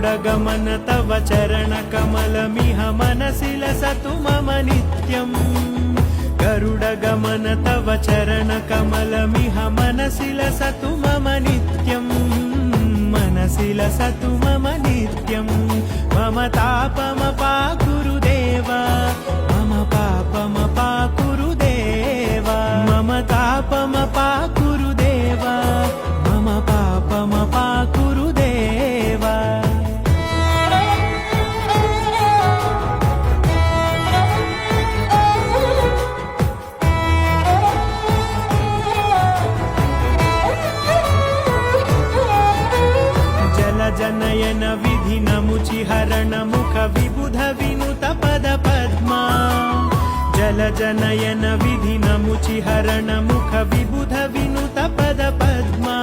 गरुडगमन तव चरणकमलमिह मनसि लसतु मम नित्यम् गरुडगमन तव चरणकमलमिह मनसि लसतु मम नित्यम् मनसि लसतु मम नित्यम् मम तापमपाकुरु देव मम पापमपाकुरु देव मम तापमपाकुरु देव मम पापमपाकुरु देव जनयन विधि नमुचिहरण मुख विबुध विनुत पद पद्मा जल जनयन विधि नमुचिहरण मुख विबुध विनुत पद पद्मा